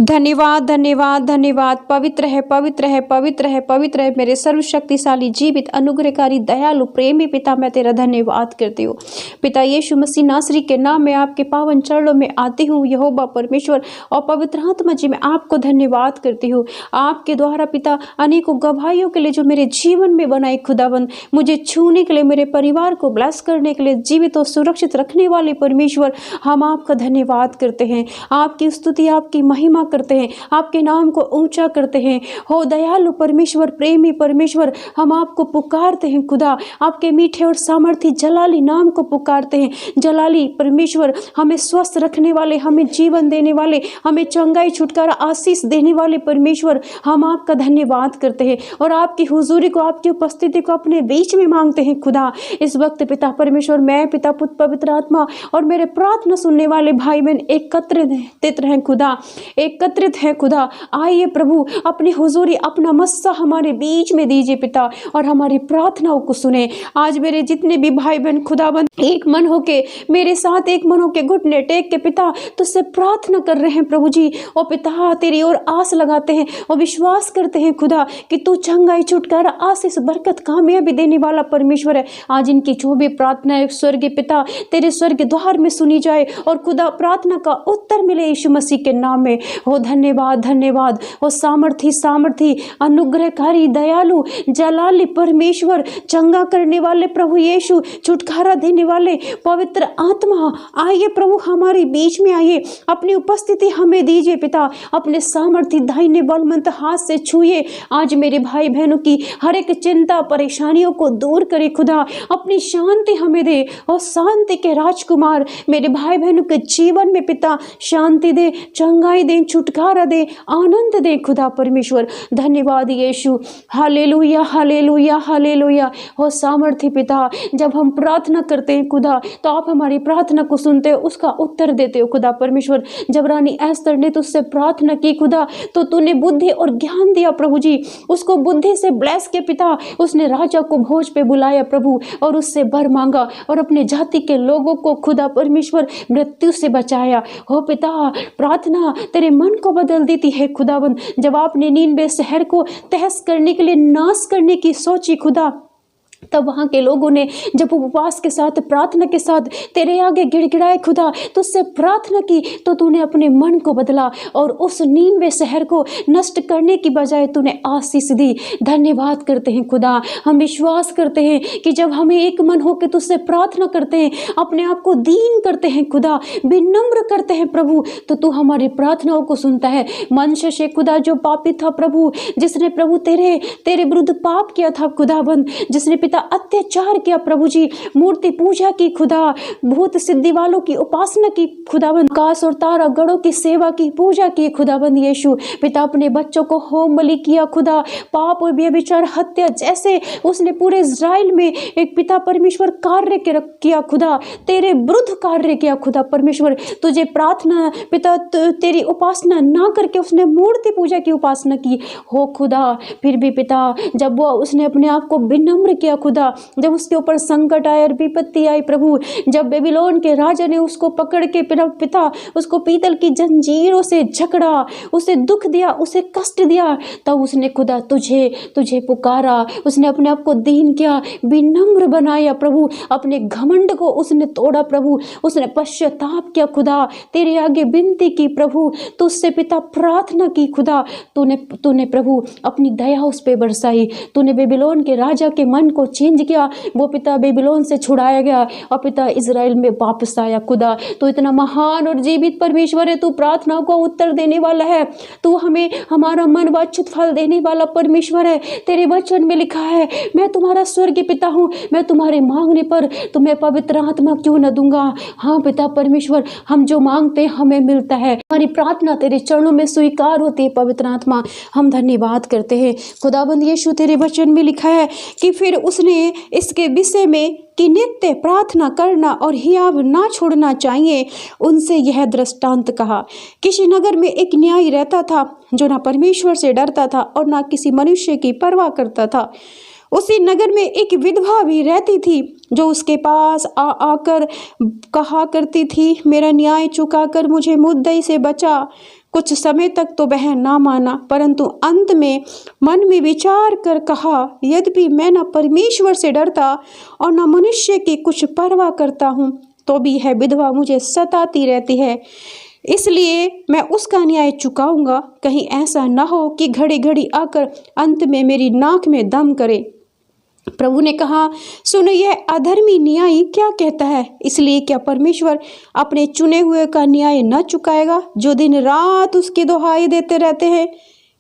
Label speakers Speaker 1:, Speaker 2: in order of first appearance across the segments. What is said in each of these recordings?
Speaker 1: धन्यवाद धन्यवाद धन्यवाद। पवित्र है पवित्र है पवित्र है पवित्र है मेरे सर्वशक्तिशाली जीवित अनुग्रहकारी दयालु प्रेमी पिता, मैं तेरा धन्यवाद करती हूँ। पिता यीशु मसीह नासरी के नाम में आपके पावन चरणों में आती हूँ यहोवा परमेश्वर और पवित्र आत्मा जी, मैं आपको धन्यवाद करती हूँ। आपके द्वारा पिता अनेकों गवाहियों के लिए जो मेरे जीवन में बनाई खुदाबंद, मुझे छूने के लिए, मेरे परिवार को ब्लेस करने के लिए, जीवित और सुरक्षित रखने वाले परमेश्वर, हम आपका धन्यवाद करते हैं। आपकी स्तुति आपकी महिमा करते हैं, आपके नाम को ऊंचा करते हैं। हो दयालु परमेश्वर, प्रेमी परमेश्वर, हम आपको पुकारते हैं खुदा, आपके मीठे और सामर्थी जलाली नाम को पुकारते हैं। जलाली परमेश्वर, हमें स्वस्थ रखने वाले, हमें जीवन देने वाले, हमें चंगाई छुटकारा आशीष देने वाले परमेश्वर, हम आपका धन्यवाद करते हैं और आपकी हुजूरी को, आपकी उपस्थिति को अपने बीच में मांगते हैं खुदा। इस वक्त पिता परमेश्वर, मैं पिता पुत्र पवित्र आत्मा और मेरे प्रार्थना सुनने वाले भाई बहन एकत्रित हैं खुदा, एकत्रित है खुदा। आइए प्रभु, अपनी हुजूरी, अपना मस्सा हमारे बीच में दीजिए पिता और हमारी प्रार्थनाओं को सुने। आज मेरे जितने भी भाई बहन खुदाबंद एक मन होके मेरे साथ, एक मन होके घुटने टेक के पिता तुझसे प्रार्थना कर रहे हैं प्रभु जी, और पिता तेरी ओर आस लगाते हैं और विश्वास करते हैं खुदा कि तू चंगाई छुटकारा आशीष बरकत कामयाबी देने वाला परमेश्वर है। आज इनकी जो भी प्रार्थना है स्वर्गीय पिता तेरे स्वर्ग द्वार में सुनी जाए और खुदा प्रार्थना का उत्तर मिले यीशु मसीह के नाम में। हो धन्यवाद धन्यवाद। हो सामर्थी अनुग्रहकारी दयालु जलाली परमेश्वर, चंगा करने वाले प्रभु यीशु, छुटकारा देने वाले पवित्र आत्मा, आइए प्रभु हमारे बीच में आइए, अपनी उपस्थिति हमें दीजिए पिता, अपने सामर्थी दाहिने बलवंत हाथ से छुए आज मेरे भाई बहनों की हर एक चिंता परेशानियों को दूर करे खुदा, अपनी शांति हमें दे और शांति के राजकुमार मेरे भाई बहनों के जीवन में पिता शांति दे, चंगाई दे, छुटकारा दे, आनंद दे खुदा परमेश्वर। धन्यवाद यीशु, हालेलुया हालेलुया हालेलुया। हो सामर्थ्य पिता, जब हम प्रार्थना करते हैं खुदा तो आप हमारी प्रार्थना को सुनते हो, उसका उत्तर देते हो खुदा परमेश्वर। जब रानी एस्तर ने तुझसे प्रार्थना की खुदा तो तूने बुद्धि और ज्ञान दिया प्रभु जी, उसको बुद्धि से ब्लेस के पिता, उसने राजा को भोज पे बुलाया प्रभु और उससे बर मांगा और अपने जाति के लोगों को खुदा परमेश्वर मृत्यु से बचाया। हो पिता, प्रार्थना तेरे मन को बदल देती है खुदाबंद। जब आपने नीनवे शहर को तहस करने के लिए, नाश करने की सोची खुदा, तब वहाँ के लोगों ने जब उपवास के साथ, प्रार्थना के साथ तेरे आगे गिड़गिड़ाए खुदा, तुझसे प्रार्थना की तो तूने अपने मन को बदला और उस नीनवे शहर को नष्ट करने की बजाय तूने आशीष दी। धन्यवाद करते हैं खुदा। हम विश्वास करते हैं कि जब हमें एक मन होकर तुझसे प्रार्थना करते हैं, अपने आप को दीन करते हैं खुदा, विनम्र करते हैं प्रभु, तो तू हमारी प्रार्थनाओं को सुनता है। मनुष्य से खुदा जो पापी था प्रभु, जिसने प्रभु तेरे विरुद्ध पाप किया था खुदाबंद, जिसने पिता अत्याचार किया प्रभु जी, मूर्ति पूजा की खुदा, भूत सिद्धि वालों की उपासना की खुदाबंद, आकाश और तारा गणों की सेवा की, पूजा की खुदाबंद यीशु पिता, अपने बच्चों को होम बलि किया खुदा, पाप और व्यभिचार हत्या जैसे उसने पूरे इज़राइल में एक पिता परमेश्वर कार्य किया खुदा, तेरे विरुद्ध कार्य किया खुदा परमेश्वर। तुझे प्रार्थना पिता तेरी उपासना ना करके उसने मूर्ति पूजा की उपासना की हो खुदा। फिर भी पिता जब वो उसने अपने आप को विनम्र किया खुदा, जब उसके ऊपर संकट आया और विपत्ति आई प्रभु, जब बेबीलोन के राजा ने उसको पकड़ के पिता उसको पीतल की जंजीरों से जकड़ा, उसे दुख दिया, उसे कष्ट दिया, तब उसने खुदा तुझे पुकारा, उसने अपने आप को दीन किया, विनम्र बनाया प्रभु, अपने घमंड को उसने तोड़ा प्रभु, उसने पश्चाताप किया खुदा, तेरे आगे विनती की प्रभु, तुझसे पिता प्रार्थना की खुदा, तूने प्रभु अपनी दया उस पे बरसाई, तूने बेबीलोन के राजा के मन को चेंज किया, वो पिता बेबीलोन से छुड़ाया गया और पिता इज़राइल में वापस आया खुदा। तो इतना महान और जीवित परमेश्वर है, तू प्रार्थनाओं को उत्तर देने वाला है, तू हमें हमारा मन वांछित फल देने वाला परमेश्वर है। तेरे वचन में लिखा है, मैं तुम्हारा स्वर्गीय पिता हूँ, मैं तुम्हारे मांगने पर तुम्हें पवित्र आत्मा क्यों न दूंगा। हाँ पिता परमेश्वर, हम जो मांगते हैं हमें मिलता है, हमारी प्रार्थना तेरे चरणों में स्वीकार होती है पवित्र आत्मा। हम धन्यवाद करते हैं खुदाबंद यीशु, तेरे वचन में लिखा है कि फिर उसने इसके विषय में कि नित्य प्रार्थना करना और हियाव ना छोड़ना चाहिए, उनसे यह दृष्टांत कहा। किसी नगर में एक न्यायी रहता था जो ना परमेश्वर से डरता था और ना किसी मनुष्य की परवाह करता था। उसी नगर में एक विधवा भी रहती थी जो उसके पास आकर कहा करती थी, मेरा न्याय चुकाकर मुझे मुद्दई से बचा। कुछ समय तक तो वह ना माना, परंतु अंत में मन में विचार कर कहा, यद्यपि मैं न परमेश्वर से डरता और न मनुष्य की कुछ परवाह करता हूँ, तो भी यह विधवा मुझे सताती रहती है, इसलिए मैं उसका न्याय चुकाऊंगा। कहीं ऐसा न हो कि घड़ी घड़ी आकर अंत में मेरी नाक में दम करे। प्रभु ने कहा, सुनो, यह अधर्मी न्यायी क्या कहता है, इसलिए क्या परमेश्वर अपने चुने हुए का न्याय न चुकाएगा, जो दिन रात उसकी दुहाई देते रहते हैं?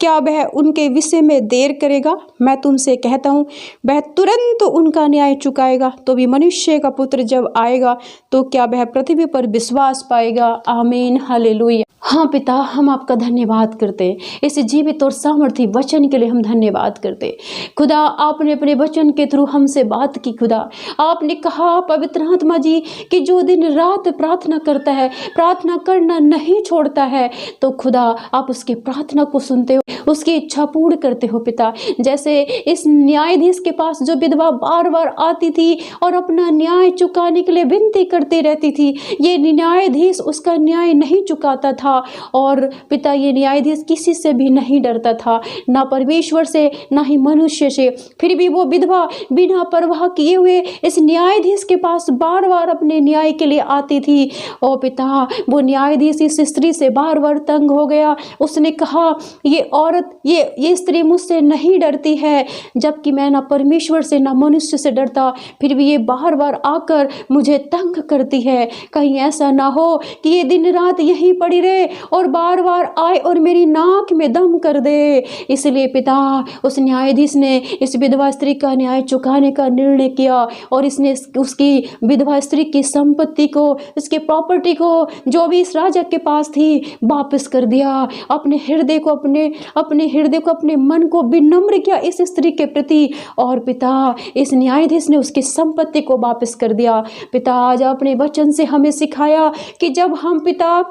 Speaker 1: क्या वह उनके विषय में देर करेगा? मैं तुमसे कहता हूँ, वह तुरंत उनका न्याय चुकाएगा। तो भी मनुष्य का पुत्र जब आएगा तो क्या वह पृथ्वी पर विश्वास पाएगा? आमीन, हालेलुया। हाँ पिता, हम आपका धन्यवाद करते हैं, इस जीवित और सामर्थी वचन के लिए हम धन्यवाद करते हैं। खुदा, आपने अपने वचन के थ्रू हमसे बात की। खुदा, आपने कहा पवित्र आत्मा जी कि जो दिन रात प्रार्थना करता है, प्रार्थना करना नहीं छोड़ता है, तो खुदा आप उसकी प्रार्थना को सुनते हो, उसकी इच्छा पूर्ण करते हो। पिता, जैसे इस न्यायाधीश के पास जो विधवा बार बार आती थी और अपना न्याय चुकाने के लिए विनती करती रहती थी, ये न्यायाधीश उसका न्याय नहीं चुकाता था। और पिता, ये न्यायाधीश किसी से भी नहीं डरता था, ना परमेश्वर से ना ही मनुष्य से। फिर भी वो विधवा बिना परवाह किए हुए इस न्यायाधीश के पास बार बार अपने न्याय के लिए आती थी। ओ पिता, वो न्यायाधीश इस स्त्री से बार बार तंग हो गया। उसने कहा, ये औरत, ये स्त्री मुझसे नहीं डरती है, जबकि मैं ना परमेश्वर से ना मनुष्य से डरता, फिर भी ये बार बार आकर मुझे तंग करती है। कहीं ऐसा ना हो कि ये दिन रात यहीं पड़ी रहे और बार बार आए और मेरी नाक में दम कर दे। इसलिए पिता, उस न्यायाधीश ने इस विधवा स्त्री का न्याय चुकाने का निर्णय किया और इसने उसकी विधवा स्त्री की संपत्ति को, उसके प्रॉपर्टी को, जो भी इस राजा के पास थी, वापस कर दिया। अपने हृदय को अपने मन को विनम्र किया इस स्त्री के प्रति, और पिता, इस न्यायाधीश ने उसकी संपत्ति को वापस कर दिया। पिता, आज अपने वचन से हमें सिखाया कि जब हम पिता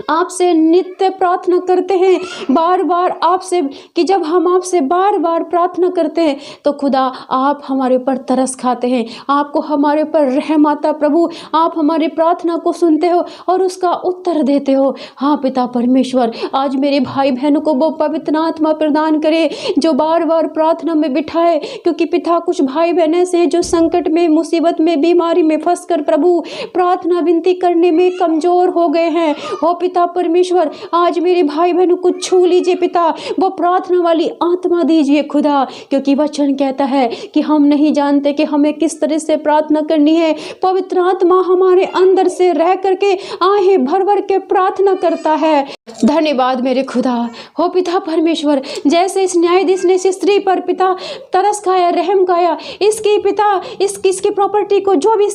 Speaker 1: आपसे नित्य प्रार्थना करते हैं, बार बार आपसे, कि जब हम आपसे बार बार प्रार्थना करते हैं तो खुदा आप हमारे ऊपर तरस खाते हैं, आपको हमारे ऊपर रहम आता। प्रभु, आप हमारी प्रार्थना को सुनते हो और उसका उत्तर देते हो। हाँ पिता परमेश्वर, आज मेरे भाई बहनों को वो पवित्र आत्मा प्रदान करे जो बार बार प्रार्थना में बिठाए, क्योंकि पिता, कुछ भाई बहन ऐसे हैं जो संकट में, मुसीबत में, बीमारी में फंस कर प्रभु प्रार्थना विनती करने में कमजोर हो गए हैं। हो पिता परमेश्वर, आज मेरे भाई बहनों को छू लीजिए पिता, वो प्रार्थना वाली आत्मा दीजिए खुदा, क्योंकि वचन कहता है कि हम नहीं जानते कि हमें किस तरह से प्रार्थना करनी है। पवित्र आत्मा हमारे अंदर से रह करके आहें भर भर के प्रार्थना करता है। धन्यवाद मेरे खुदा। हो पिता परमेश्वर, जैसे इस न्यायाधीश ने इस स्त्री पर पिता तरस खाया, रहम खाया, इसकी पिता इसकी प्रॉपर्टी को, जो भी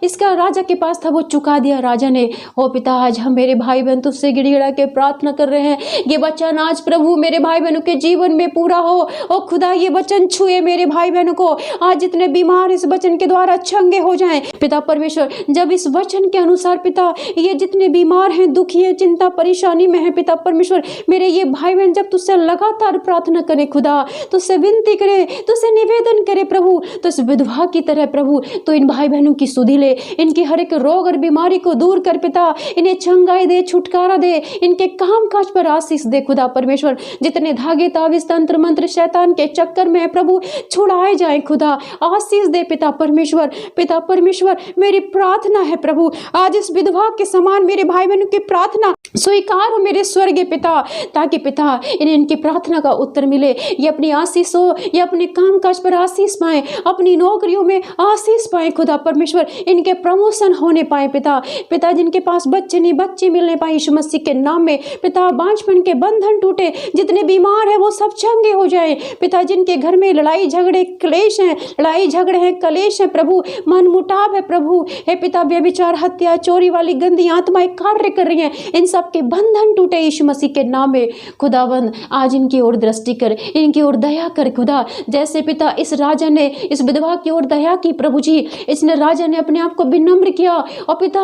Speaker 1: इसका राजा के पास था, वो चुका दिया राजा ने। हो पिता, आज हम मेरे भाई बहन तुझसे गिड़गिड़ा के प्रार्थना कर रहे हैं, ये वचन आज प्रभु मेरे भाई बहनों के जीवन में पूरा हो। ओ खुदा, ये वचन छुए मेरे भाई बहनों को, आज जितने बीमार इस वचन के द्वारा चंगे हो जाएं पिता परमेश्वर। जब इस वचन के अनुसार पिता ये जितने बीमार हैं, दुखी हैं, चिंता परेशानी में है पिता परमेश्वर, मेरे ये भाई बहन जब तुझसे लगातार प्रार्थना करें खुदा, तुझसे विनती करे, तुझसे निवेदन करे प्रभु, तो इस विधवा की तरह प्रभु तो इन भाई बहनों की सुधि ले, इनकी हर एक रोग और बीमारी को दूर कर पिता, इन्हें चंगाई दे, छुटकारा दे, इनके काम काज पर आशीष दे खुदा परमेश्वर। जितने धागे तावीज तंत्र मंत्र शैतान के चक्कर में है प्रभु, छुड़ाए जाए खुदा, आशीष दे पिता परमेश्वर। पिता परमेश्वर, मेरी प्रार्थना है प्रभु, आज इस विधवा के समान मेरे भाई बहनों की प्रार्थना स्वीकार हो मेरे स्वर्गीय पिता, ताकि पिता इन्हें इनकी प्रार्थना का उत्तर मिले, ये अपनी आशीष हो, ये अपने काम काज पर आशीष पाए, अपनी नौकरियों में आशीष पाए खुदा परमेश्वर, इनके प्रमोशन होने पाए पिता, जिनके पास बच्चे नहीं, बच्चे मिलने पाए यीशु मसीह के नाम में पिता, बांझपन के बंधन टूटे, जितने बीमार है वो सब चंगे हो जाए पिता, जिनके घर में लड़ाई झगड़े क्लेश हैं, लड़ाई झगड़े हैं, कलेश है प्रभु, मन मुटाव है प्रभु, हे पिता, व्यभिचार, हत्या, चोरी वाली गंदी आत्माएं कार्य कर रही हैं, इन सब के बंधन टूटे यीशु मसीह के नाम में। खुदावंद, आज इनकी ओर दृष्टि कर, इनकी ओर दया कर खुदा, जैसे पिता इस राजा ने इस विधवा की ओर दया की प्रभु जी, इसने राजा ने अपने आप को विनम्र किया और पिता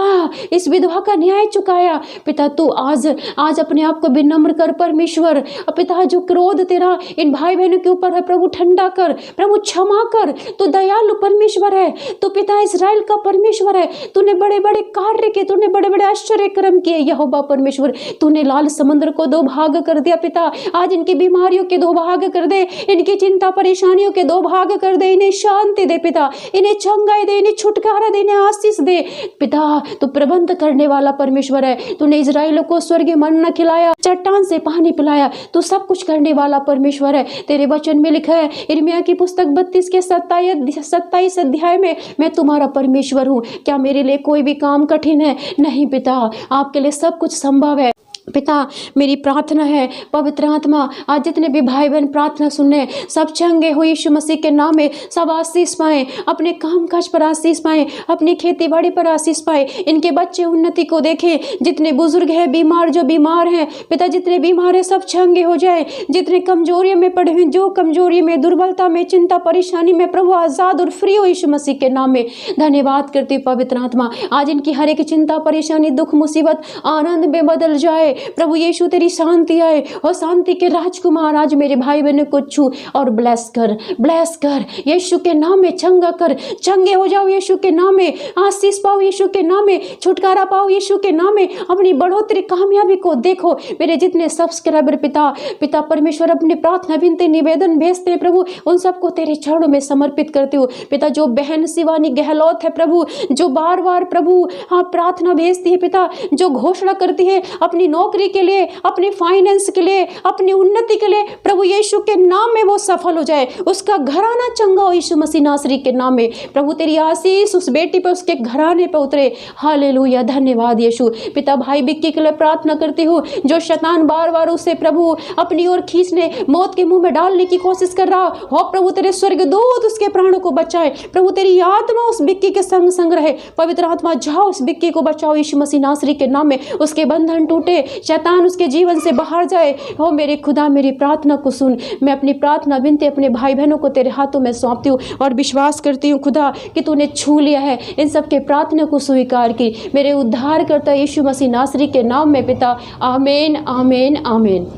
Speaker 1: इस विधवा का न्याय चुकाया। पिता, तू आज अपने आप को विनम्र कर परमेश्वर, और पिता जो क्रोध तेरा इन भाई बहनों के ऊपर है प्रभु, ठंडा कर प्रभु, क्षमा कर, तू दयालु परमेश्वर है, तो पिता इस्राएल का परमेश्वर है, तूने बड़े बड़े कार्य किए, तूने बड़े बड़े आश्चर्य कर्म किए यहोवा परमेश्वर। परमेश्वर, तूने लाल समुद्र को दो भाग कर दिया पिता। आज इनकी बीमारियों के दो भाग कर दे, इनकी चिंता परेशानियों के दो भाग कर दे, इन्हें शांति दे पिता, इन्हें चंगाई दे, इन्हें छुटकारा दे, इन्हें आशीष दे पिता। तू प्रबंध करने वाला परमेश्वर है। तूने इजराइलों को स्वर्गीय मन्ना खिलाया, चट्टान से पानी पिलाया। तू सब कुछ करने वाला परमेश्वर है। तेरे वचन में लिखा है यिर्मयाह की पुस्तक 32 के 27 अध्याय में, मैं तुम्हारा परमेश्वर हूँ, क्या मेरे लिए कोई भी काम कठिन है? नहीं पिता, आपके लिए सब कुछ संभव है पिता। मेरी प्रार्थना है पवित्र आत्मा, आज जितने भी भाई बहन प्रार्थना सुनने, सब चंगे हो यीशु मसीह के नाम में, सब आशीष पाएं, अपने काम काज पर आशीष पाएं, अपनी खेती बाड़ी पर आशीष पाएं, इनके बच्चे उन्नति को देखें। जितने बुजुर्ग हैं बीमार, जो बीमार हैं पिता, जितने बीमार हैं सब चंगे हो जाए। जितने कमजोरियों में पड़े हुए, जो कमजोरी में, दुर्बलता में, चिंता परेशानी में, प्रभु आजाद और फ्री हो यीशु मसीह के नाम में। धन्यवाद करती हूँ पवित्र आत्मा, आज इनकी हर एक चिंता परेशानी, दुख मुसीबत आनंद में बदल जाए। प्रभु यीशु तेरी शांति आए, और शांति के राजकुमार आज मेरे भाई बहनों को छू और ब्लेस कर यीशु के नाम में, चंगा कर, चंगे हो जाओ यीशु के नाम में, आशीष पाओ यीशु के नाम में, छुटकारा पाओ यीशु के नाम में, अपनी बढ़ोतरी कामयाबी को देखो। मेरे जितने सब्सक्राइबर पिता परमेश्वर अपनी प्रार्थना विनती निवेदन भेजते हैं प्रभु, उन सबको तेरे चरणों में समर्पित करती हूँ पिता। जो बहन शिवानी गहलोत है प्रभु, जो बार बार प्रभु हाँ प्रार्थना भेजती है पिता, जो घोषणा करती है अपनी नौकरी के लिए, अपने फाइनेंस के लिए, अपनी उन्नति के लिए, प्रभु यीशु के नाम में वो सफल हो जाए, उसका घराना चंगा हो यीशु मसीह नासरी के नाम में। प्रभु तेरी आशीष उस बेटी पर, उसके घराने पर उतरे। हालेलुया, धन्यवाद यीशु पिता। भाई बिक्की के लिए प्रार्थना करती हूँ, जो शैतान बार बार उसे प्रभु अपनी ओर खींचने, मौत के मुंह में डालने की कोशिश कर रहा हो, प्रभु तेरे स्वर्गदूत उसके प्राणों को बचाए। प्रभु तेरी आत्मा उस बिक्की के संग रहे। पवित्र आत्मा जाओ उस बिक्की को बचाओ यीशु मसीह नासरी के नाम में। उसके बंधन टूटे, शैतान उसके जीवन से बाहर जाए। हो मेरे खुदा, मेरी प्रार्थना को सुन। मैं अपनी प्रार्थना विनती अपने भाई बहनों को तेरे हाथों में सौंपती हूँ और विश्वास करती हूँ खुदा कि तूने छू लिया है, इन सबके प्रार्थना को स्वीकार की। मेरे उद्धार करता यीशु मसीह नासरी के नाम में पिता, आमीन आमीन आमीन।